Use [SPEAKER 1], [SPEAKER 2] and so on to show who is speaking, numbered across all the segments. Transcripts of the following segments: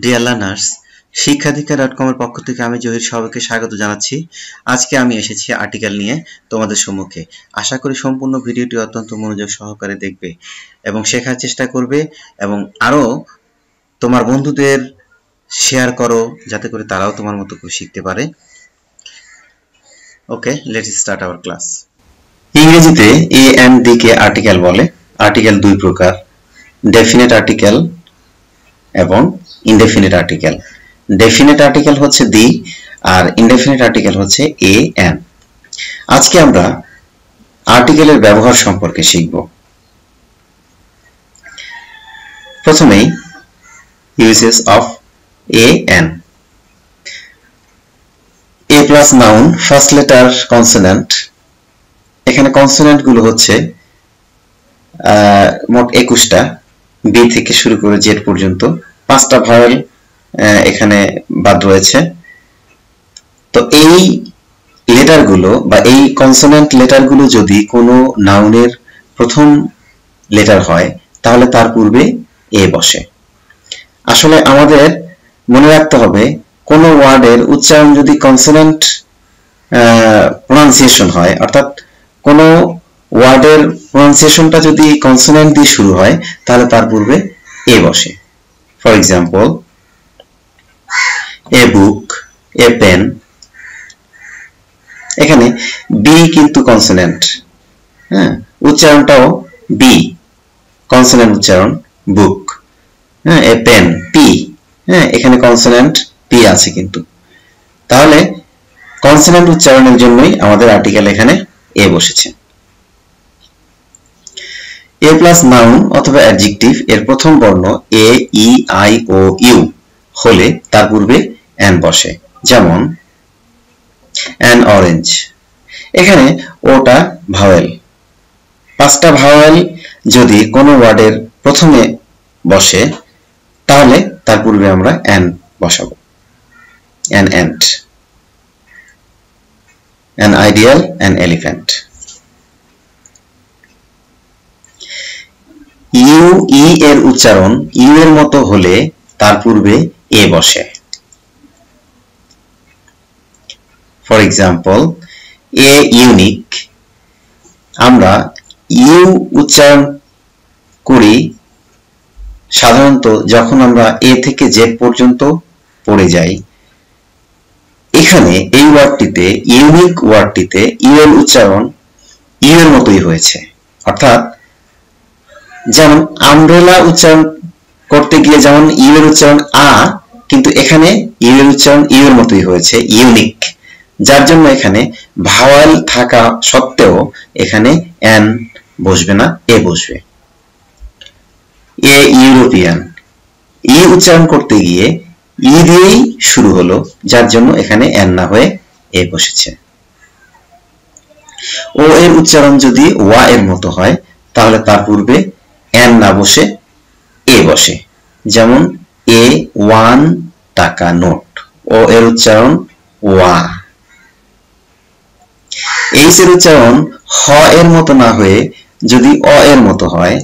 [SPEAKER 1] Dear learners, শিক্ষাদীক্ষা.com এর পক্ষ থেকে আমি জহির সবাইকে স্বাগত জানাচ্ছি। আজকে আমি এসেছি আর্টিকেল নিয়ে তোমাদের সম্মুখে। আশা করি সম্পূর্ণ ভিডিওটি অত্যন্ত মনোযোগ সহকারে দেখবে এবং শেখার চেষ্টা করবে এবং আরো তোমার বন্ধুদের শেয়ার করো যাতে করে তারাও তোমার মতো করে শিখতে পারে। ওকে, লেটস স্টার্ট আওয়ার ক্লাস। ইংরেজিতে এ এন্ড দি কে আর্টিকেল বলে। আর্টিকেল দুই প্রকার, ডেফিনিট আর্টিকেল এবং ইনডেফিনিট আর্টিকেল। ডেফিনিট আর্টিকেল হচ্ছে দি আর ইনডেফিনিট আর্টিকেল হচ্ছে এ এন। আজকে আমরা আর্টিকেলের ব্যবহার সম্পর্কে শিখব। প্রথমেই uses of A N. A plus noun, first letter consonant. এখানে কনসোনেন্ট গুলো হচ্ছে মোট 21টা, বি থেকে শুরু করে জেড পর্যন্ত। 5টা ভাওয়েল এখানে বাদ রয়েছে। তো এই লেটারগুলো বা এই কনসোনেন্ট লেটারগুলো যদি কোনো নাউনের প্রথম লেটার হয় তাহলে তার পূর্বে এ বসে। আসলে আমাদের মনে রাখতে হবে কোনো ওয়ার্ডের উচ্চারণ যদি কনসোনেন্ট প্রোনাউন্সিয়েশন হয়, অর্থাৎ কোনো ওয়ার্ডের প্রোনাউন্সিয়েশনটা যদি কনসোনেন্ট দিয়ে শুরু হয় তাহলে তার পূর্বে এ বসে। For example, a book, a pen. এখানে বি কিন্তু কনসোনেন্ট, হ্যাঁ, উচ্চারণটাও বি, কনসোনেন্ট উচ্চারণ বুক। হ্যাঁ, এ পেন পি, হ্যাঁ, এখানে কনসোনেন্ট পি আছে কিন্তু। তাহলে কনসোনেন্ট উচ্চারণের জন্যই আমাদের আর্টিকেল এখানে এ বসেছে। এ প্লাস নাউন অথবা অ্যাডজেক্টিভ এর প্রথম বর্ণ এ, ই, আই ও ইউ হলে তার পূর্বে এন বসে। যেমন অ্যান অরেঞ্জ। এখানে ওটা ভাওয়েল। 5টা ভাওয়েল যদি কোনো ওয়ার্ডের প্রথমে বসে তাহলে তার পূর্বে আমরা এন বসাবো। An ant, an ideal, an elephant. U, ই এর উচ্চারণ ইউ এর মতো হলে তার পূর্বে এ বসে। For example, a unique. আমরা ইউ উচ্চারণ করি সাধারণত যখন আমরা এ থেকে জেড পর্যন্ত পড়ে যাই। এখানে এই ওয়ার্ডটিতে, ইউনিক ওয়ার্ডটিতে ইউ এর উচ্চারণ ইউ এর মতোই হয়েছে। অর্থাৎ যেমন আমব্রেলা উচ্চারণ করতে গিয়ে যেমন ইউ এর উচ্চারণ আ, কিন্তু এখানে ইউ এর উচ্চারণ ইউ এর মতোই হয়েছে, ইউনিক। যার জন্য এখানে ভাওয়াল থাকা সত্ত্বেও এখানে এন বসবে না, এ বসবে। A European. ই উচ্চারণ করতে গিয়ে ই দিয়েই শুরু হলো, যার জন্য এখানে এন না হয়ে এ বসেছে। ও এর উচ্চারণ যদি ওয়া এর মতো হয় তাহলে তার পূর্বে এন না বসে এ বসে। যেমন এ ওয়ান টাকা নোট, ও এর উচ্চারণ ওয়া। এইচ এর উচ্চারণ হ এর মতো না হয়ে যদি অ এর মতো হয়,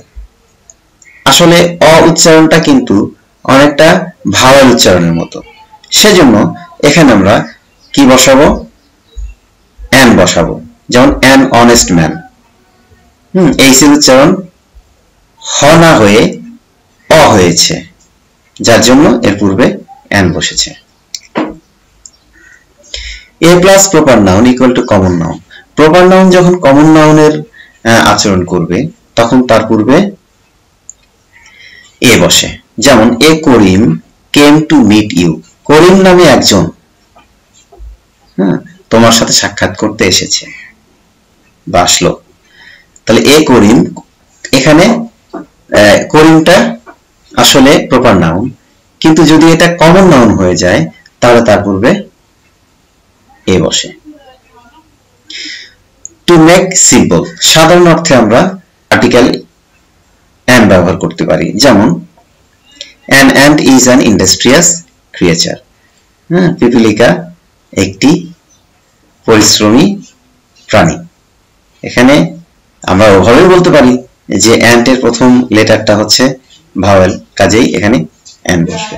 [SPEAKER 1] আসলে অ উচ্চারণটা কিন্তু অনেকটা ভাওয়াল উচ্চারণের মতো, সেজন্য এখানে আমরা কি বসাবো? এন বসাবো। যেমন অ্যান অনেস্ট ম্যান। এইচ এর উচ্চারণ হ না হয়ে অ হয়েছে, যার জন্য এর পূর্বে এন বসেছে। A plus proper noun equal to common noun. Proper noun যখন কমন নাউনের আচরণ করবে তখন তার পূর্বে এ বসে। যেমন a Karim came to meet you. Karim নামে একজন তোমার সাথে সাক্ষাৎ করতে এসেছে বা আসলো। তাহলে এ করিম, এখানে করিমটা আসলে প্রপার নাউন, কিন্তু যদি এটা কমন নাউন হয়ে যায় তাহলে তার পূর্বে এ বসে। টু মেক সিম্পল, সাধারণ অর্থে আমরা আর্টিকেল অ্যান ব্যবহার করতে পারি। যেমন an ant is an industrious creature. পিপীলিকা একটি পরিশ্রমী প্রাণী। এখানে আমরা ওভাবেই বলতে পারি যে অ্যান্টের প্রথম লেটারটা হচ্ছে ভাওয়েল, কাজেই এখানে অ্যান বসবে।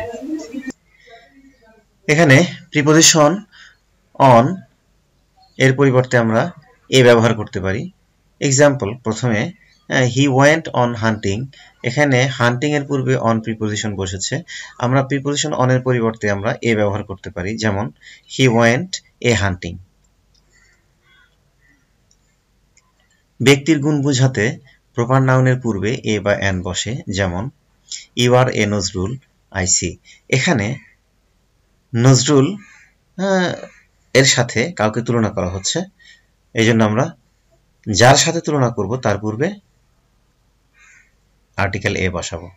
[SPEAKER 1] এখানে প্রিপোজিশন অন এর পরিবর্তে আমরা এ ব্যবহার করতে পারি। এক্সাম্পল, প্রথমে হি ওয়েন্ট অন হান্টিং, এখানে হান্টিং এর পূর্বে অন প্রিপোজিশন বসেছে, আমরা প্রিপোজিশন অন এর পরিবর্তে আমরা এ ব্যবহার করতে পারি, যেমন হি ওয়েন্ট এ হান্টিং। ব্যক্তির গুণ বোঝাতে প্রপার নাউনের পূর্বে এ বা এন বসে, যেমন you are a Nazrul, I see. এখানে নজরুল এর সাথে কাউকে তুলনা করা হচ্ছে, এই জন্য আমরা যার সাথে তুলনা করব তার পূর্বে আর্টিকেল এ বসাবো।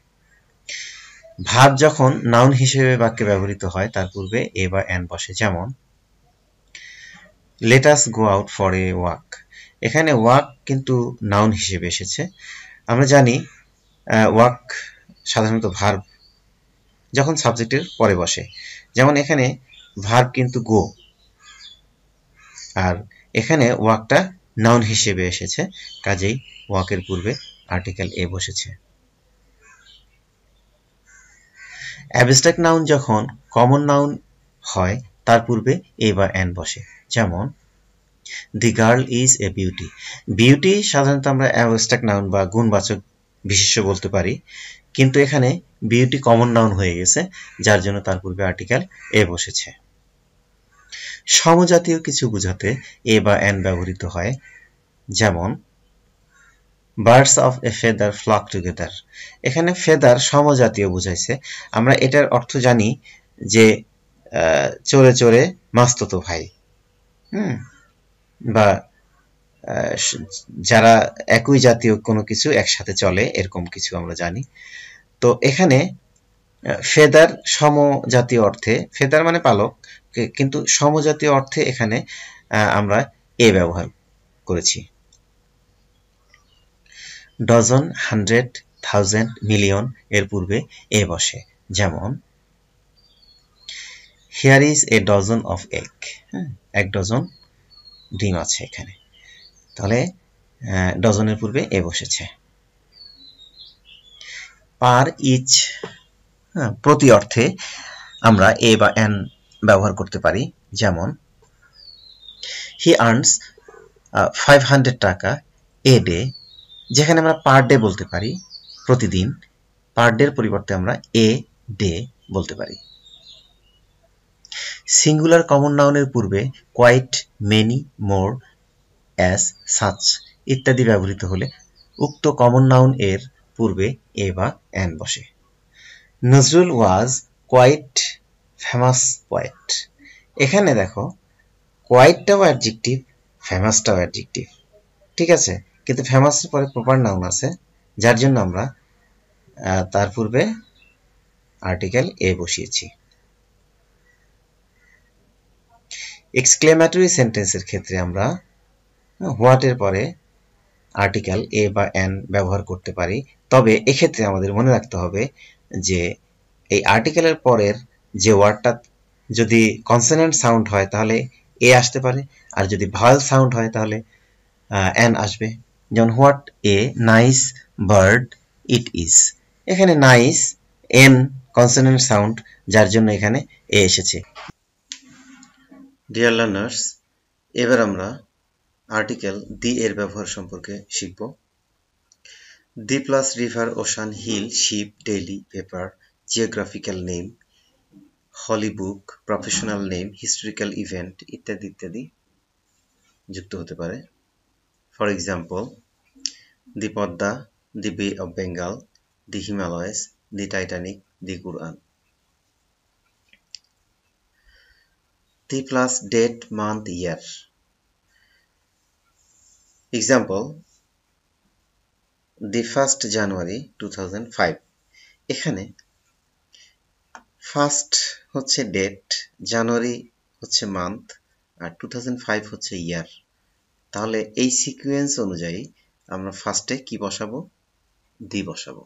[SPEAKER 1] ভার্ব যখন নাউন হিসেবে বাক্যে ব্যবহৃত হয় তার পূর্বে এ বা এন বসে, যেমন let us go out for a walk. এখানে ওয়াক কিন্তু নাউন হিসেবে এসেছে। আমরা জানি ওয়াক সাধারণত ভার্ব যখন সাবজেক্টের পরে বসে, যেমন এখানে ভার্ব কিন্তু গো, আর এখানে ওয়াকটা নাউন হিসেবে এসেছে, কাজেই ওয়াকের পূর্বে আর্টিকেল এ বসেছে। অ্যাবস্ট্রাক্ট নাউন যখন কমন নাউন হয় তার পূর্বে এ বা এন বসে, যেমন the girl is a beauty. Beauty সাধারণত আমরা অ্যাবস্ট্রাক্ট নাউন বা গুণবাচক বিশেষ্য বলতে পারি, কিন্তু এখানে বিউটি কমন নাউন হয়ে গেছে, যার জন্য তার পূর্বে আর্টিকেল এ বসেছে। সমজাতীয় কিছু বোঝাতে এ বা এন ব্যবহৃত হয়, যেমন birds of a feather flock together. এখানে ফেদার সমজাতীয় বুঝাইছে, আমরা এটার অর্থ জানি যে চোরে চোরে মাস্ততো ভাই, বা যারা একই জাতীয় কোনো কিছু একসাথে চলে, এরকম কিছু আমরা জানি। তো এখানে ফেদার সমজাতীয় অর্থে, ফেদার মানে পালক, কিন্তু সমজাতীয় অর্থে এখানে আমরা এ ব্যবহার করেছি। ডজন, হান্ড্রেড, থাউজেন্ড, মিলিয়ন এর পূর্বে এ বসে, যেমন here is a dozen of egg, এক ডজন ডিম আছে এখানে, তাহলে ডজনের পূর্বে এ বসেছে। পার, ইচ, প্রতি অর্থে আমরা এ বা এন ব্যবহার করতে পারি, যেমন হি আর্নস 500 টাকা এ ডে। যেখানে আমরা পার ডে বলতে পারি প্রতিদিন, পার ডের পরিবর্তে আমরা এ ডে বলতে পারি। সিঙ্গুলার কমন নাউনের পূর্বে কোয়াইট, মেনি, মোর, অ্যাজ, সাচ ইত্যাদি ব্যবহৃত হলে উক্ত কমন নাউন এর পূর্বে এ বা এন বসে। Nazrul was quite famous poet. এখানে দেখো কোয়াইটটাও অ্যাডজেক্টিভ, ফেমাসটাও অ্যাডজেক্টিভ, ঠিক আছে, কিন্তু ফেমাসের পরে প্রপার নাউন আছে, যার জন্য আমরা তার পূর্বে আর্টিকেল এ বসিয়েছি। এক্সক্লেমেটরি সেন্টেন্সের ক্ষেত্রে আমরা হোয়াট এর পরে আর্টিকেল এ বা এন ব্যবহার করতে পারি, তবে এক্ষেত্রে আমাদের মনে রাখতে হবে যে এই আর্টিকেলের পরের যে ওয়ার্ডটা যদি কনসোনেন্ট সাউন্ড হয় তাহলে এ আসতে পারে, আর যদি ভাওয়েল সাউন্ড হয় তাহলে এন আসবে। যেমন what a nice bird it is, এখানে নাইস এন কনসোনেন্ট সাউন্ড, যার জন্য এখানে এ এসেছে। ডিয়ার লার্নার্স, এবার আমরা আর্টিকেল দি এর ব্যবহার সম্পর্কে শিখব। The plus river, ocean, hill, ship, daily, paper, geographical name, holy book, professional name, historical event ইত্যাদি ইত্যাদি যুক্ত হতে পারে। For example, the Padma, the bay of Bengal, the Himalayas, the Titanic, the Quran. The plus date, month, year. Example, the 1st January 2005। এখানে first হচ্ছে date, জানুয়ারি হচ্ছে month, আর 2005 হচ্ছে ইয়ার। তাহলে এই সিকোয়েন্স অনুযায়ী আমরা ফার্স্টে কি বসাবো? দি বসাবো।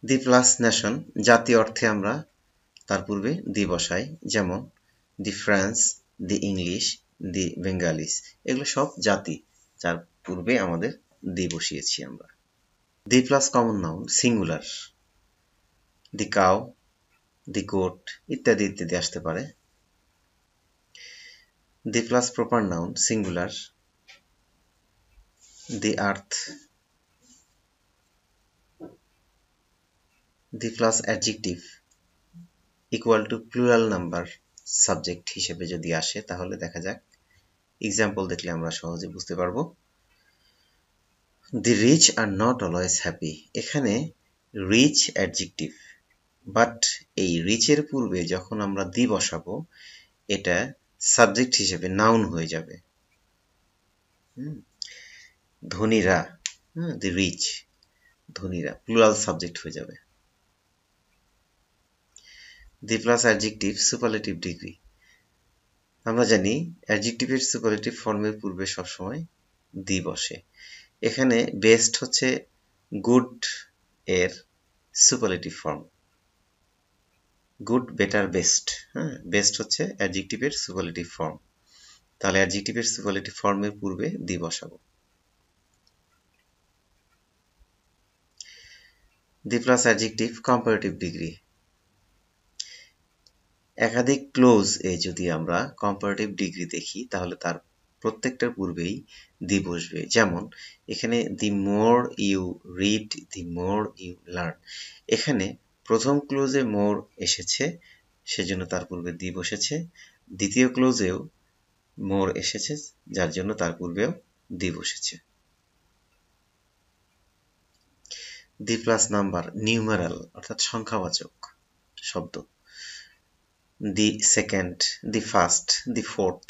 [SPEAKER 1] দি প্লাস নেশন, জাতি অর্থে আমরা তার পূর্বে দি বসাই, যেমন দি ফ্রান্স, দি ইংলিশ, দি বেঙ্গালিস, এগুলো সব জাতি, যার পূর্বে আমাদের দি বসিয়েছি আমরা। The plus common noun, singular. The cow, the goat ইত্যাদি ইত্যাদি আসতে পারে। The plus proper noun singular, the earth. The plus adjective equal to plural number subject হিসেবে যদি আসে তাহলে দেখা যাক, এক্সাম্পল দেখলে আমরা সহজে বুঝতে পারবো। The rich are not always happy, এখানে রিচ অ্যাডজেক্টিভ, বাট এই রিচের পূর্বে যখন আমরা দি বসাবো এটা সাবজেক্ট হিসেবে নাউন হয়ে যাবে। ধনীরা, দি রিচ, ধনীরা প্লুরাল সাবজেক্ট হয়ে যাবে। The plus adjective superlative degree, আমরা জানি অ্যাডজেক্টিভের সুপারলেটিভ ফর্মের পূর্বে সবসময় দি বসে। এখানে বেস্ট হচ্ছে গুড এর superlative form, good, better, best. Best হচ্ছে অ্যাডজেক্টিভের সুপারলেটিভ ফর্ম, তাহলে অ্যাডজেক্টিভের সুপারলেটিভ ফর্মের পূর্বে দি বসাবো। The plus adjective comparative degree, একাধিক ক্লোজ এ যদি আমরা কম্পারেটিভ ডিগ্রি দেখি তাহলে তার প্রত্যেকটার পূর্বেই দি বসবে। যেমন এখানে the more you read, the more you learn, এখানে প্রথম ক্লোজে মোর এসেছে সেজন্য তার পূর্বে দি বসেছে, দ্বিতীয় ক্লোজেও মোর এসেছে যার জন্য তার পূর্বেও দি বসেছে। দি প্লাস নাম্বার নিউমারাল অর্থাৎ সংখ্যাবাচক শব্দ, the second, the first, the fourth,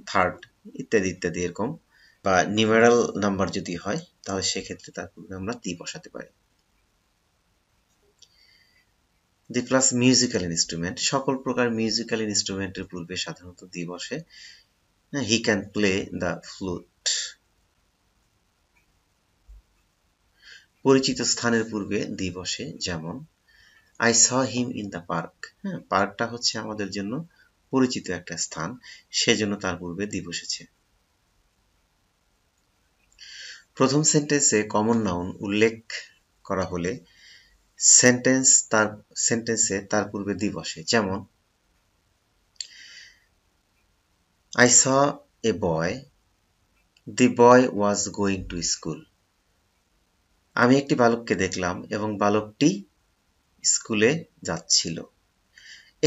[SPEAKER 1] third ইত্যাদি ইত্যাদি এরকম, বা নিউমেরাল নাম্বার যদি হয় তাহলে সেক্ষেত্রে তার পূর্বে আমরা দি বসাতে পারি। দি প্লাস মিউজিক্যাল ইনস্ট্রুমেন্ট, সকল প্রকার মিউজিক্যাল ইনস্ট্রুমেন্টের পূর্বে সাধারণত দি বসে। He can play the flute, পরিচিত স্থানের পূর্বে দি বসে, যেমন I saw him in the park. পার্কটা হচ্ছে আমাদের জন্য পরিচিত একটা স্থান, সেজন্য তার পূর্বে দি বসেছে। প্রথম সেন্টেন্সে কমন নাউন উল্লেখ করা হলে সেন্টেন্সে তার পূর্বে দি বসে, যেমন I saw a boy, the boy was going to school. আমি একটি বালককে দেখলাম এবং বালকটি স্কুলে যাচ্ছিল।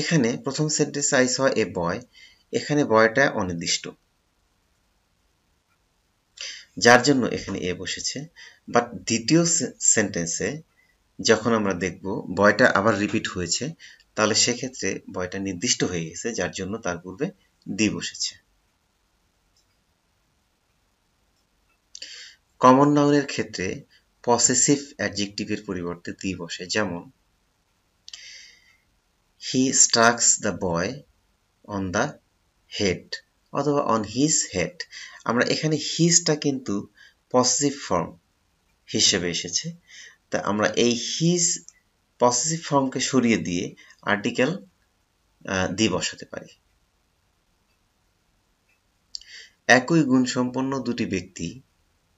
[SPEAKER 1] এখানে প্রথম সেন্টেন্সে I saw a boy, এখানে বয়টা অনির্দিষ্ট যার জন্য এখানে এ বসেছে, বাট দ্বিতীয় সেন্টেন্সে যখন আমরা দেখব বয়টা আবার রিপিট হয়েছে তাহলে সেক্ষেত্রে বয়টা নির্দিষ্ট হয়ে গেছে যার জন্য তার পূর্বে দি বসেছে। কমন নাউনের ক্ষেত্রে পসেসিভ অ্যাডজেক্টিভের পরিবর্তে দি বসে, যেমন he strucks the boy on the head অথবা অন হিজ হেড। আমরা এখানে হিজটা কিন্তু পসেসিভ ফর্ম হিসেবে এসেছে, তা আমরা এই হিজ পসেসিভ ফর্মকে সরিয়ে দিয়ে আর্টিকেল দি বসাতে পারি। একই গুণসম্পন্ন দুটি ব্যক্তি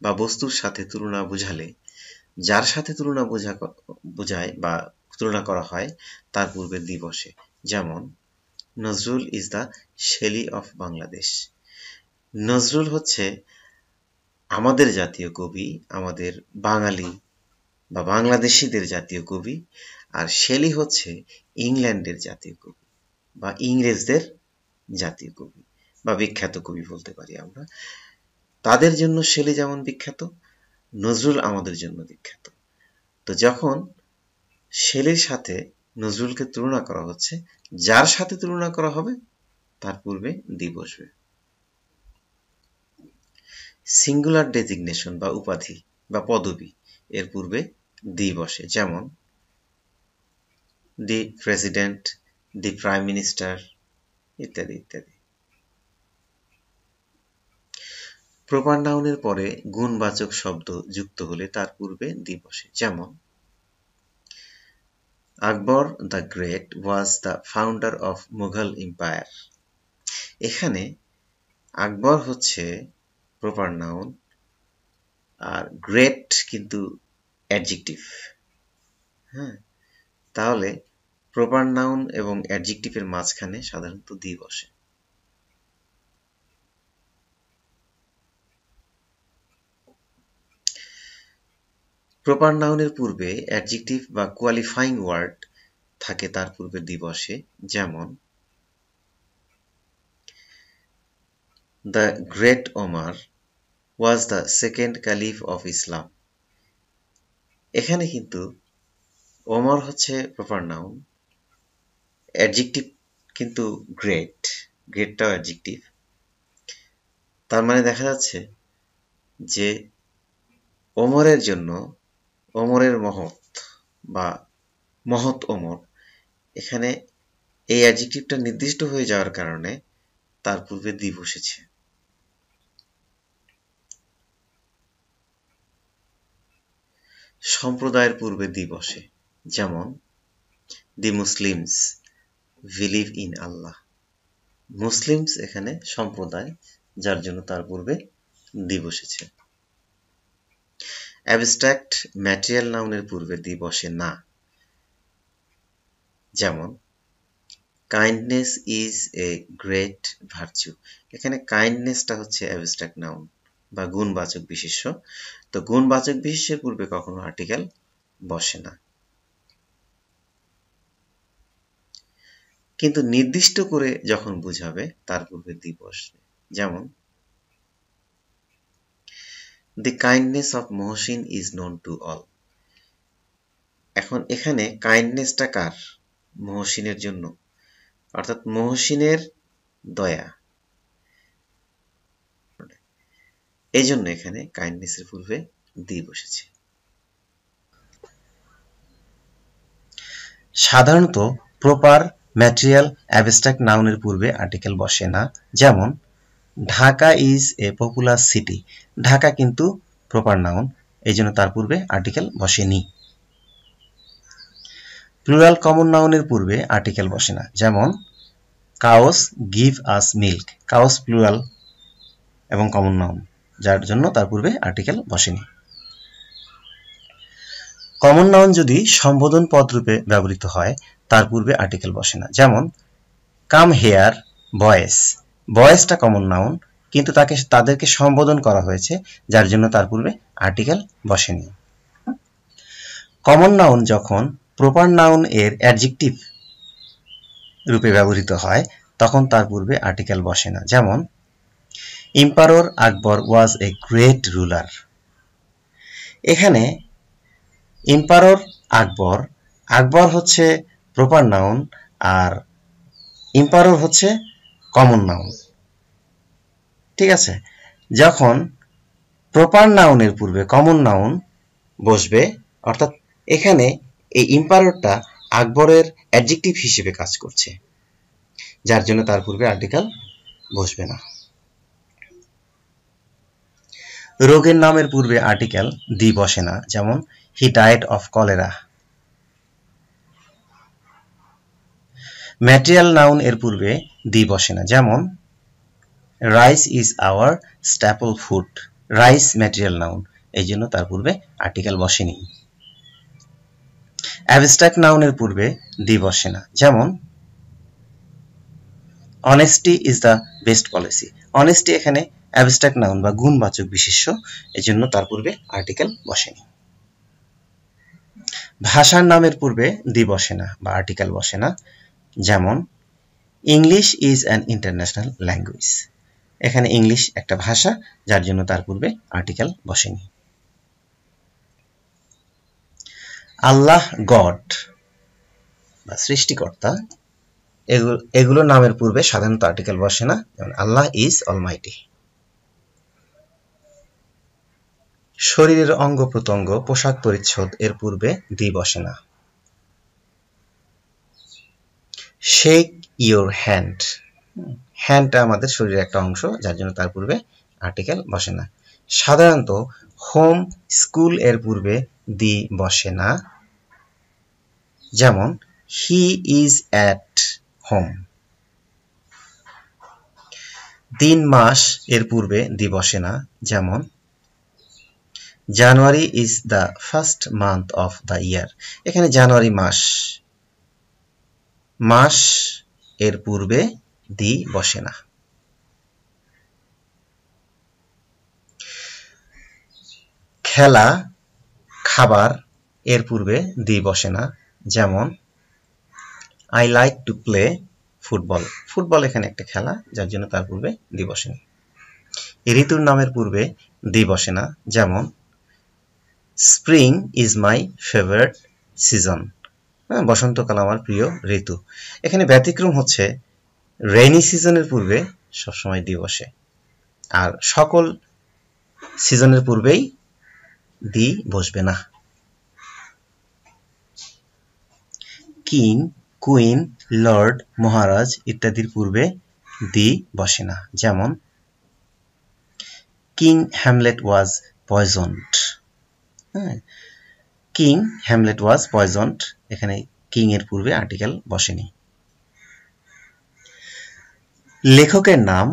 [SPEAKER 1] বা বস্তুর সাথে তুলনা বোঝালে যার সাথে তুলনা বোঝায় বা তুলনা করা হয় তার পূর্বে দি বসে, যেমন Nazrul is the Shelley of Bangladesh. Nazrul হচ্ছে আমাদের জাতীয় কবি, আমাদের বাঙালি বা বাংলাদেশিদের জাতীয় কবি, আর শেলি হচ্ছে ইংল্যান্ডের জাতীয় কবি বা ইংরেজদের জাতীয় কবি বা বিখ্যাত কবি বলতে পারি আমরা। তাদের জন্য শেলি যেমন বিখ্যাত, নজরুল আমাদের জন্য বিখ্যাত। তো যখন শেলির সাথে নজরুলকে তুলনা করা হচ্ছে, যার সাথে তুলনা করা হবে তার পূর্বে দি বসবে। সিঙ্গুলার ডেজিগনেশন বা উপাধি বা পদবি এর পূর্বে দি বসে, যেমন the president, the prime minister ইত্যাদি ইত্যাদি। প্রপার নাউনের পরে গুণবাচক শব্দ যুক্ত হলে তার পূর্বে দি বসে, যেমন Akbar the great was the founder of Mughal empire. এখানে আকবর হচ্ছে প্রপার নাউন আর গ্রেট কিন্তু অ্যাডজেক্টিভ। তাহলে প্রপার নাউন এবং অ্যাডজেক্টিভের মাঝখানে সাধারণত দি বসে। প্রপার নাউনের পূর্বে অ্যাডজেক্টিভ বা কোয়ালিফাইং ওয়ার্ড থাকে, তার পূর্বে দি বসে। যেমন the great Omar was the second caliph of Islam. এখানে কিন্তু ওমর হচ্ছে প্রপার নাউন, অ্যাডজেক্টিভ কিন্তু গ্রেট, গ্রেটটাও অ্যাডজেক্টিভ। তার মানে দেখা যাচ্ছে যে ওমরের জন্য, ওমরের মহৎ বা মহৎ ওমর, এখানে এই অ্যাডজেক্টিভটা নির্দিষ্ট হয়ে যাওয়ার কারণে তার পূর্বে দি বসেছে। সম্প্রদায়ের পূর্বে দি বসে। যেমন the Muslims believe in Allah. Muslims এখানে সম্প্রদায়, যার জন্য তার পূর্বে দি বসেছে। অ্যাবস্ট্রাক্ট ম্যাটেরিয়াল নাউনের পূর্বে দি বসে না। যেমন kindness is a great virtue. এখানে কাইন্ডনেসটা হচ্ছে অ্যাবস্ট্রাক্ট নাউন বা গুণবাচক বিশেষ্য। তো গুণবাচক বিশেষ্যের পূর্বে কখনো আর্টিকেল বসে না, কিন্তু নির্দিষ্ট করে যখন বুঝাবে তার পূর্বে দি বসবে। যেমন the kindness of Mohsin is known to all. এখন এখানে কাইন্ডনেসটা কার? মহসিনের জন্য, অর্থাৎ মহসিনের দয়া। এই জন্য এখানে কাইন্ডনেসের পূর্বে দি বসেছে। সাধারণত প্রপার ম্যাটেরিয়াল অ্যাবস্ট্রাক্ট নাউনের পূর্বে আর্টিকেল বসে না। যেমন Dhaka is a popular city. Dhaka কিন্তু প্রপার নাউন, এই জন্য তার পূর্বে আর্টিকেল বসেনি। প্লুরাল কমন নাউনের পূর্বে আর্টিকেল বসে না। যেমন cows give us milk. Cows plural এবং কমন নাউন, যার জন্য তার পূর্বে আর্টিকেল বসেনি। কমন নাউন যদি সম্বোধন পদ রূপে ব্যবহৃত হয়, তার পূর্বে আর্টিকেল বসে না। যেমন কাম হেয়ার বয়েস। বয়েসটা কমন নাউন, কিন্তু তাদেরকে সম্বোধন করা হয়েছে, যার জন্য তার পূর্বে আর্টিকেল বসেনি। কমন নাউন যখন প্রপার নাউন এর অ্যাডজেক্টিভ রূপে ব্যবহৃত হয়, তখন তার পূর্বে আর্টিকেল বসে না। যেমন emperor Akbar was a great ruler. এখানে এম্পারর আকবর, আকবর হচ্ছে প্রপার নাউন আর এম্পারর হচ্ছে কমন নাউন। ঠিক আছে, যখন প্রপার নাউনের পূর্বে কমন নাউন বসবে, অর্থাৎ এখানে এই এম্পাররটা আকবরের অ্যাডজেক্টিভ হিসেবে কাজ করছে, যার জন্য তার পূর্বে আর্টিকেল বসবে না। রোগের নামের পূর্বে আর্টিকেল দি বসে না। যেমন he died of cholera. Material noun এর পূর্বে দি বসে না। যেমন rice is our staple food. Rice material noun, এই জন্য তার পূর্বে আর্টিকেল বসেনি। অ্যাবস্ট্রাক্ট নাউনের পূর্বে দি বসে না। যেমন honesty is the best policy. Honesty এখানে অ্যাবস্ট্রাক্ট নাউন বা গুণবাচক বিশেষ্য, এজন্য তার পূর্বে আর্টিকেল বসেনি। ভাষার নামের পূর্বে দি বসে না বা আর্টিকেল বসে না। যেমন English is an international language. এখানে ইংলিশ একটা ভাষা, যার জন্য তার পূর্বে আর্টিকেল বসেনি। আল্লাহ গড বা সৃষ্টিকর্তা, এগুলো নামের পূর্বে সাধারণত আর্টিকেল বসে না। যেমন আল্লাহ ইজ অলমাইটি। শরীরের অঙ্গ প্রত্যঙ্গ, পোশাক পরিচ্ছদ এর পূর্বে দি বসে না। Shake your hand. হ্যান্ডটা আমাদের শরীরের একটা অংশ, যার জন্য তার পূর্বে আর্টিকেল বসে না। সাধারণত হোম স্কুল এর পূর্বে দি বসে না। যেমন হি ইজ অ্যাট হোম। দিন মাস এর পূর্বে দি বসে না। যেমন January is the first month of the year. এখানে জানুয়ারি মাস মাস এর পূর্বে দি বসে না। খেলা খাবার এর পূর্বে দি বসে না, যেমন I like to play football. Football এখানে একটা খেলা, যার জন্য তার পূর্বে দি বসেনি। ঋতুর নামের পূর্বে দি বসে না, যেমন spring is my favourite season. বসন্তকাল আমার প্রিয় ঋতু। এখানে ব্যতিক্রম হচ্ছে রেইনি সিজনের পূর্বে সবসময় দি বসে, আর সকল সিজনের পূর্বেই দি বসবে না। কিং, কুইন, লর্ড, মহারাজ ইত্যাদির পূর্বে দি বসে না, যেমন king Hamlet was পয়জন্ড। King Hamlet was পয়জন্ড, এখানে কিং এর পূর্বে আর্টিকেল বসেনি। লেখকের নাম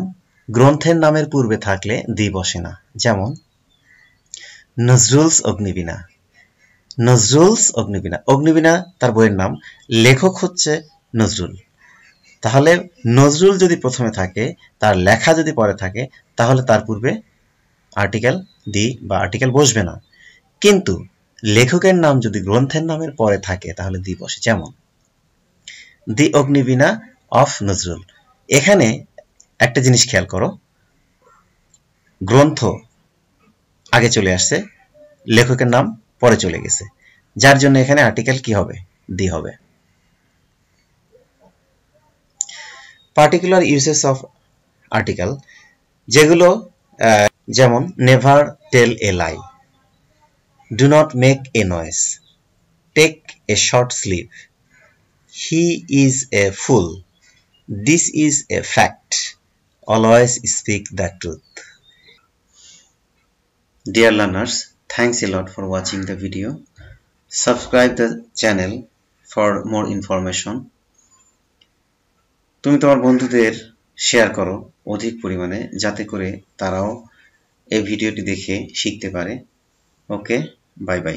[SPEAKER 1] গ্রন্থের নামের পূর্বে থাকলে দি বসে না, যেমন নজরুলস অগ্নিবীণা। নজরুলস অগ্নিবীণা, অগ্নিবীণা তার বইয়ের নাম, লেখক হচ্ছে নজরুল। তাহলে নজরুল যদি প্রথমে থাকে, তার লেখা যদি পরে থাকে, তাহলে তার পূর্বে আর্টিকেল দি বা আর্টিকেল বসবে না। কিন্তু লেখকের নাম যদি গ্রন্থের নামের পরে থাকে, তাহলে দি বসে, যেমন দি অগ্নিবীণা অফ নজরুল। এখানে একটা জিনিস খেয়াল করো, গ্রন্থ আগে চলে আসছে, লেখকের নাম পরে চলে গেছে, যার জন্য এখানে আর্টিকেল কি হবে? দি হবে। পার্টিকুলার ইউজেস অফ আর্টিকেল, যেগুলো যেমন never tell a lie, do not make a noise, take a short sleep, he is a fool, this is a fact, always speak the truth. Dear learners, thanks a lot for watching the video. Subscribe the channel for more information. তুমি তোমার বন্ধুদের share করো অধিক পরিমাণে, যাতে করে তারাও এই ভিডিওটি দেখে শিখতে পারে। ওকে, বাই বাই।